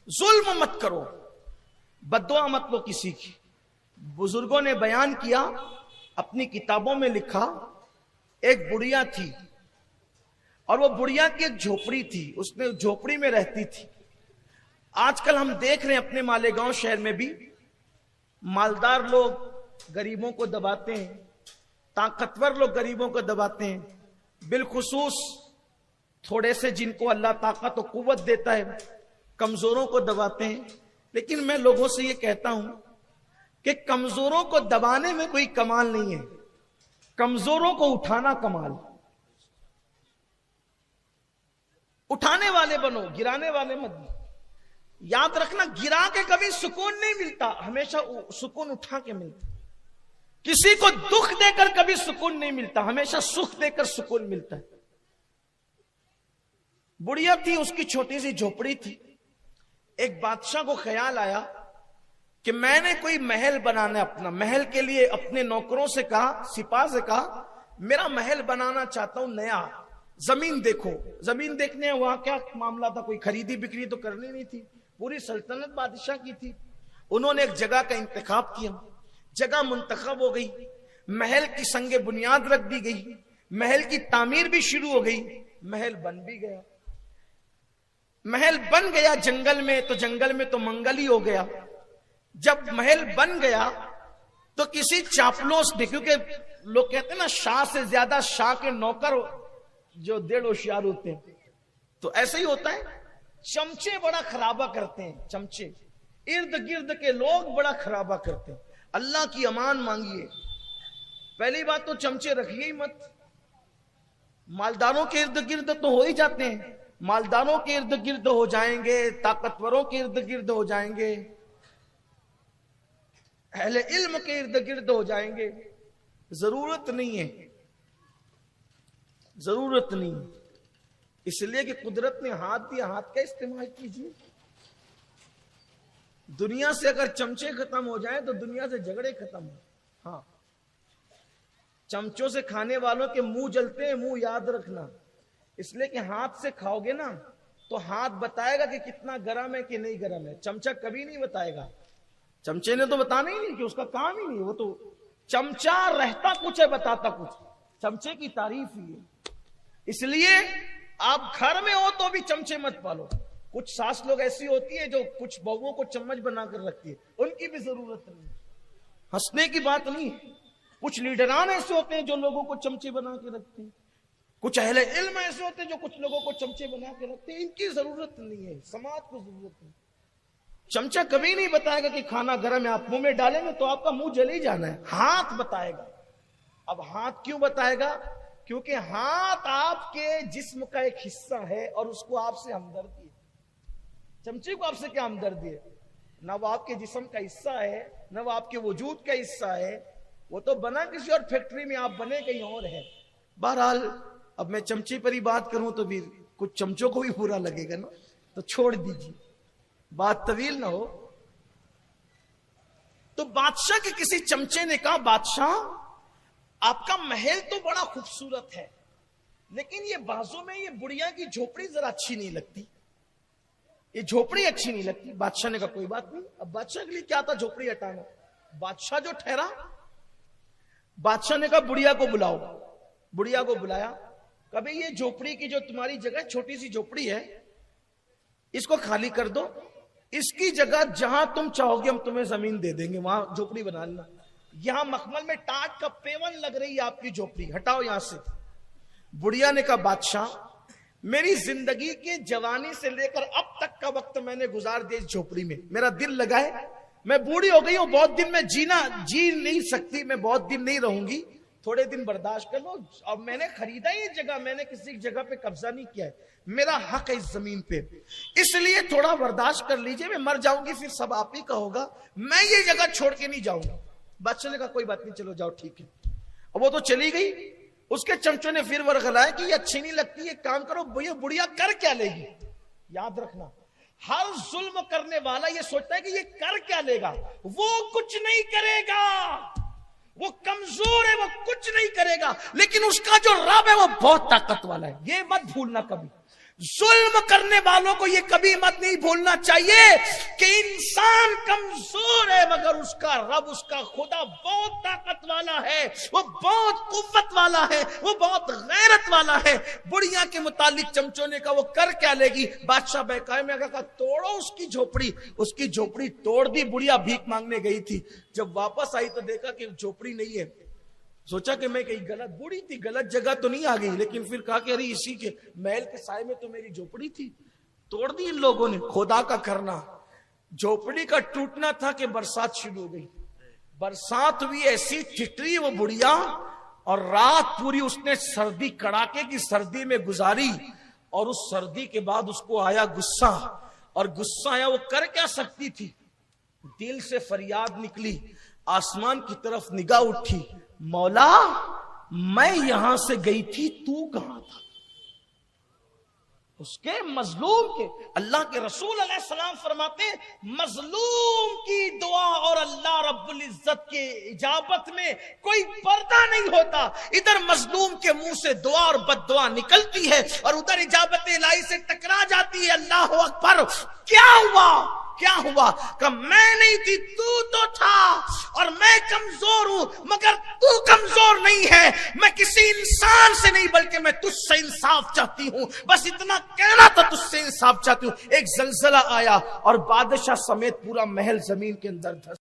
जुल्म मत करो, बद्दुआ मत लो किसी की। बुजुर्गों ने बयान किया, अपनी किताबों में लिखा, एक बुढ़िया थी और वो बुढ़िया की एक झोपड़ी थी, उसने झोपड़ी में रहती थी। आजकल हम देख रहे हैं अपने मालेगांव शहर में भी मालदार लोग गरीबों को दबाते हैं, ताकतवर लोग गरीबों को दबाते हैं, बिलखुसूस थोड़े से जिनको अल्लाह ताकत और कुव्वत देता है कमजोरों को दबाते हैं। लेकिन मैं लोगों से ये कहता हूं कि कमजोरों को दबाने में कोई कमाल नहीं है, कमजोरों को उठाना कमाल। उठाने वाले बनो, गिराने वाले मत बनो। याद रखना, गिरा के कभी सुकून नहीं मिलता, हमेशा सुकून उठा के मिलता। किसी को दुख देकर कभी सुकून नहीं मिलता, हमेशा सुख देकर सुकून मिलता है। बुढ़िया थी, उसकी छोटी सी झोपड़ी थी। एक बादशाह को ख्याल आया कि मैंने कोई महल बनाना है अपना। महल के लिए अपने नौकरों से कहा, सिपाह से कहा, मेरा महल बनाना चाहता हूं नया। जमीन देखो। जमीन देखने वहां क्या मामला था, कोई खरीदी बिक्री तो करनी नहीं थी, पूरी सल्तनत बादशाह की थी। उन्होंने एक जगह का इंतखाब किया, जगह मुंतखब हो गई, महल की संगे बुनियाद रख दी गई, महल की तामीर भी शुरू हो गई, महल बन भी गया। महल बन गया जंगल में, तो जंगल में तो मंगल ही हो गया। जब महल बन गया तो किसी चापलूस ने, क्योंकि लोग कहते हैं ना शाह से ज्यादा शाह के नौकर जो डेढ़ होशियार होते हैं, तो ऐसे ही होता है। चमचे बड़ा खराबा करते हैं, चमचे इर्द गिर्द के लोग बड़ा खराबा करते हैं। अल्लाह की अमान मांगिए। पहली बात तो चमचे रखिए ही मत। मालदारों के इर्द गिर्द तो हो ही जाते हैं, मालदारों के इर्द गिर्द हो जाएंगे, ताकतवरों के इर्द गिर्द हो जाएंगे, अहले इल्म के इर्द गिर्द हो जाएंगे। जरूरत नहीं है, जरूरत नहीं है। इसलिए कि कुदरत ने हाथ दिया, हाथ का इस्तेमाल कीजिए। दुनिया से अगर चमचे खत्म हो जाएं तो दुनिया से झगड़े खत्म हो। हाँ, चमचों से खाने वालों के मुंह जलते हैं, मुंह याद रखना। इसलिए कि हाथ से खाओगे ना तो हाथ बताएगा कि कितना गरम है कि नहीं गरम है, चमचा कभी नहीं बताएगा। चमचे ने तो बताना ही नहीं, कि उसका काम ही नहीं। वो तो चमचा रहता कुछ है, बताता कुछ। चमचे की तारीफ ही है। इसलिए आप घर में हो तो भी चमचे मत पालो। कुछ सास लोग ऐसी होती है जो कुछ बहुओं को चम्मच बनाकर रखती है, उनकी भी जरूरत नहीं। हंसने की बात नहीं। कुछ लीडरान ऐसे होते हैं जो लोगों को चमचे बना के रखते हैं, कुछ अहले इल्म ऐसे होते हैं जो कुछ लोगों को चमचे बना के रखते हैं। इनकी जरूरत नहीं है, समाज को जरूरत नहीं। चमचा कभी नहीं बताएगा कि खाना गर्म है, आप मुंह में डालेंगे तो आपका मुंह जल ही जाना है। हाथ बताएगा। अब हाथ क्यों बताएगा? क्योंकि हाथ आपके जिस्म का एक हिस्सा है और उसको आपसे हमदर्दी है। चमचे को आपसे क्या हमदर्दी है? ना वो आपके जिस्म का हिस्सा है, ना वो आपके वजूद का हिस्सा है। वो तो बना किसी और फैक्ट्री में, आप बने कहीं और है। बहरहाल अब मैं चमचे पर ही बात करूं तो भी कुछ चमचों को भी बुरा लगेगा ना, तो छोड़ दीजिए, बात तवील ना हो। तो बादशाह के किसी चमचे ने कहा, बादशाह आपका महल तो बड़ा खूबसूरत है, लेकिन ये बाजू में ये बुढ़िया की झोपड़ी जरा अच्छी नहीं लगती, ये झोपड़ी अच्छी नहीं लगती। बादशाह ने कहा कोई बात नहीं। अब बादशाह के लिए क्या था झोपड़ी हटाना। बादशाह जो ठहरा, बादशाह ने कहा बुढ़िया को बुलाओ। बुढ़िया को बुलाया। कभी ये झोपड़ी की जो तुम्हारी जगह छोटी सी झोपड़ी है, इसको खाली कर दो, इसकी जगह जहां तुम चाहोगे हम तुम्हें जमीन दे देंगे, वहां झोपड़ी बना लेना। यहां मखमल में टाट का पेवन लग रही है आपकी झोपड़ी, हटाओ यहां से। बुढ़िया ने कहा बादशाह मेरी जिंदगी के जवानी से लेकर अब तक का वक्त मैंने गुजार दिया इस झोपड़ी में, मेरा दिल लगा है, मैं बूढ़ी हो गई हूं, बहुत दिन में जी नहीं सकती, मैं बहुत दिन नहीं रहूंगी, थोड़े दिन बर्दाश्त कर लो। अब मैंने खरीदा ही जगह, मैंने किसी जगह पे कब्जा नहीं किया है, मेरा हक है इस जमीन पे, इसलिए थोड़ा बर्दाश्त कर लीजिए, मैं मर जाऊंगी फिर सब आप ही का होगा, मैं ये जगह छोड़ के नहीं जाऊंगा। बादशाह ने कहा कोई बात नहीं, चलो जाओ ठीक है। अब वो तो चली गई। उसके चमचों ने फिर वर्गलाया कि ये अच्छी नहीं लगती, ये काम करो, ये बुढ़िया कर क्या लेगी। याद रखना, हर जुल्म करने वाला ये सोचता है कि ये कर क्या लेगा, वो कुछ नहीं करेगा, वो कमजोर है, वो कुछ नहीं करेगा, लेकिन उसका जो रब है वो बहुत ताकत वाला है, ये मत भूलना कभी। जुल्म करने वालों को ये कभी मत नहीं भूलना चाहिए कि इंसान कमजोर है, मगर उसका रब, उसका खुदा बहुत ताकत वाला है, वो बहुत कुव्वत वाला है, वो बहुत गैरत वाला है। बुढ़िया के मुतालिक चमचों ने कहा वो कर क्या लेगी? बादशाह बेकाय में कहा तोड़ो उसकी झोपड़ी। उसकी झोपड़ी तोड़ दी। बुढ़िया भीख मांगने गई थी, जब वापस आई तो देखा कि झोपड़ी नहीं है। सोचा कि मैं कहीं गलत, बूढ़ी थी, गलत जगह तो नहीं आ गई, लेकिन फिर कहा कि अरे इसी के महल के साए में तो मेरी झोपड़ी थी। तोड़ दी इन लोगों ने। खुदा का करना, झोपड़ी का टूटना था कि बरसात शुरू हो गई। बरसात हुई, ऐसी ठिठरी वो बुढ़िया, और रात पूरी उसने सर्दी, कड़ाके की सर्दी में गुजारी। और उस सर्दी के बाद उसको आया गुस्सा, और गुस्सा आया, वो कर क्या सकती थी? दिल से फरियाद निकली, आसमान की तरफ निगाह उठी, मौला मैं यहां से गई थी, तू कहां था? उसके मजलूम के, अल्लाह के रसूल अलैहिस्सलाम फरमाते हैं मजलूम की दुआ और अल्लाह रब्बुल इज्जत के इजाबत में कोई पर्दा नहीं होता। इधर मजलूम के मुंह से दुआ और बद्दुआ निकलती है और उधर इजाबत इलाही से टकरा जाती है। अल्लाह अकबर। क्या हुआ? क्या हुआ? कि मैं नहीं थी, तू तो था, और मैं कमजोर हूं, मगर तू कमजोर नहीं है। मैं किसी इंसान से नहीं, बल्कि मैं तुझसे इंसाफ चाहती हूं। बस इतना कहना था, तुझसे इंसाफ चाहती हूं। एक जलजला आया और बादशाह समेत पूरा महल जमीन के अंदर धंस